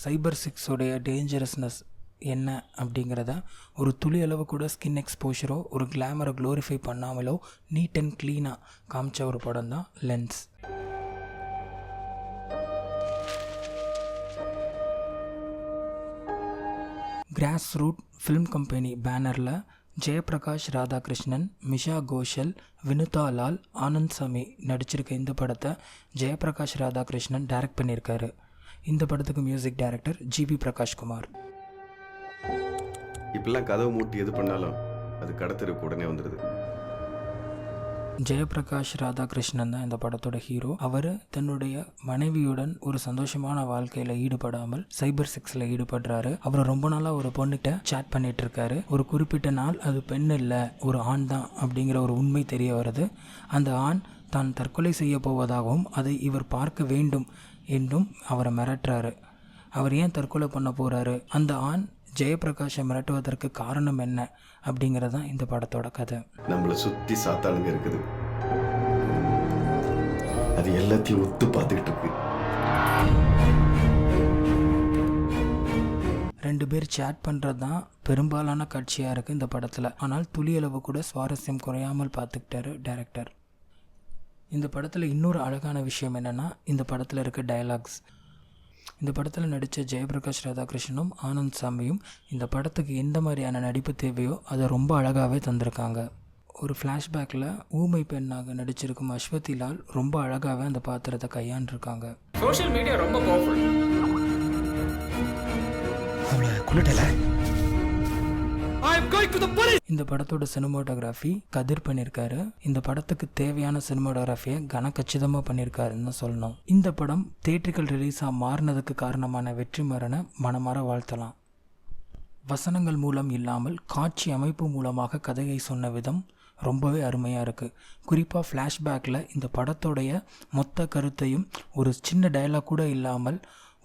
சைபர் சிக்ஸோடைய டேஞ்சரஸ்னஸ் என்ன அப்படிங்கிறத ஒரு துளி அளவு கூட ஸ்கின் எக்ஸ்போஷரோ ஒரு கிளாமரை க்ளோரிஃபை பண்ணாமலோ நீட் அண்ட் க்ளீனாக காமிச்ச ஒரு படம் தான் lens. Cross route film company பேனரில் ஜெயபிரகாஷ் ராதாகிருஷ்ணன், மிஷா கோஷல், வினுதா லால், ஆனந்த் சாமி நடிச்சிருக்க இந்த படத்தை ஜெயபிரகாஷ் ராதாகிருஷ்ணன் டைரக்ட் பண்ணியிருக்காரு. இந்த படத்துக்கு மியூசிக் டைரக்டர் ஜிபி பிரகாஷ்குமார். இப்பெல்லாம் கதவு மூட்டி எது பண்ணாலும் அது கடத்திற்கு உடனே வந்துடுது. ஜெயபிரகாஷ் ராதாகிருஷ்ணன் தான் இந்த படத்தோட ஹீரோ. அவர் தன்னுடைய மனைவியுடன் ஒரு சந்தோஷமான வாழ்க்கையில் ஈடுபடாமல் சைபர் செக்ஸில் ஈடுபடுறாரு. அவர் ரொம்ப நாளாக ஒரு பொண்ணுகிட்ட சேட் பண்ணிட்டு இருக்காரு. ஒரு குறிப்பிட்ட நாள் அது பெண் இல்லை, ஒரு ஆண் தான் அப்படிங்கிற ஒரு உண்மை தெரிய வருது. அந்த ஆண் தான் தற்கொலை செய்ய போவதாகவும் அதை இவர் பார்க்க வேண்டும் என்றும் அவரை மிரட்டுறாரு. அவர் ஏன் தற்கொலை பண்ண போகிறாரு, அந்த ஆண் ஜெயபிரகாஷை மிரட்டுவதற்கு காரணம் என்ன அப்படிங்கிறது தான் இந்த படத்தோட கதை. நம்மளை சுற்றி சாத்தானுங்க இருக்குது, அது எல்லாத்தையும் ஒத்து பார்த்துக்கிட்டு இருக்கு. 2 பேர் சேட் பண்ணுறது தான் பெரும்பாலான காட்சியாக இருக்குது இந்த படத்தில். ஆனால் துளியளவு கூட சுவாரஸ்யம் குறையாமல் பார்த்துக்கிட்டாரு டைரக்டர். இந்த படத்தில் இன்னொரு அழகான விஷயம் என்னென்னா, இந்த படத்தில் இருக்க டயலாக்ஸ். இந்த படத்தில் நடித்த ஜெயபிரகாஷ் ராதாகிருஷ்ணனும் ஆனந்த் சாமியும் இந்த படத்துக்கு எந்த மாதிரியான நடிப்பு தேவையோ அதை ரொம்ப அழகாகவே தந்திருக்காங்க. ஒரு ஃப்ளாஷ்பேக்கில் ஊமை பெண்ணாக நடிச்சிருக்கும் அஸ்வதி லால் ரொம்ப அழகாகவே அந்த பாத்திரத்தை கையாண்டிருக்காங்க. சோஷியல் மீடியா ரொம்ப பவர்ஃபுல். இந்த படத்தோட சினிமாட்டோகிராஃபி கதிர் பண்ணியிருக்காரு. இந்த படத்துக்கு தேவையான சினிமாட்டோகிராஃபியை கனக்கச்சிதமாக பண்ணியிருக்காருன்னு சொல்லணும். இந்த படம் தியேட்டரிக்கல் ரிலீஸாக மாறினதுக்கு காரணமான வெற்றிமாறனை மனமாற வாழ்த்தலாம். வசனங்கள் மூலம் இல்லாமல் காட்சி அமைப்பு மூலமாக கதையை சொன்ன விதம் ரொம்பவே அருமையாக இருக்குது. குறிப்பாக ஃப்ளாஷ்பேக்கில் இந்த படத்தோடைய மொத்த கருத்தையும் ஒரு சின்ன டயலாக் கூட இல்லாமல்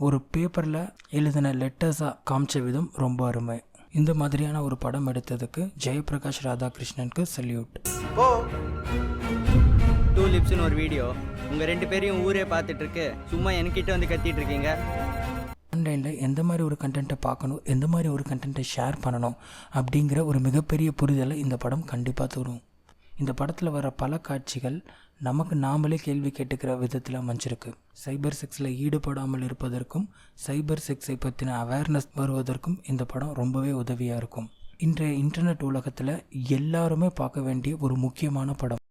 ஒரு பேப்பரில் எழுதின லெட்டர்ஸாக காமிச்ச விதம் ரொம்ப அருமை. இந்த மாதிரியான ஒரு படம் எடுத்ததுக்கு ஜெயபிரகாஷ் ராதாகிருஷ்ணனுக்கு சல்யூட். டூ லிப்ஸ்னு ஒரு வீடியோ உங்கள் 2 பேரையும் ஊரே பார்த்துட்டு இருக்கு, சும்மா என்கிட்ட வந்து கத்திட்டு இருக்கீங்க. ஆன்லைனில் எந்த மாதிரி ஒரு கண்டென்ட்டை பார்க்கணும், எந்த மாதிரி ஒரு கண்டென்ட்டை ஷேர் பண்ணணும் அப்படிங்கிற ஒரு மிகப்பெரிய புரிதலை இந்த படம் கண்டிப்பாக தரும். இந்த படத்தில் வர பல காட்சிகள் நமக்கு நாமளே கேள்வி கேட்டுக்கிற விதத்தில் அமைஞ்சிருக்கு. சைபர் செக்ஸில் ஈடுபடாமல் இருப்பதற்கும் சைபர் செக்ஸை பற்றின அவேர்னஸ் வருவதற்கும் இந்த படம் ரொம்பவே உதவியாக இருக்கும். இன்றைய இன்டர்நெட் உலகத்தில் எல்லாருமே பார்க்க வேண்டிய ஒரு முக்கியமான படம்.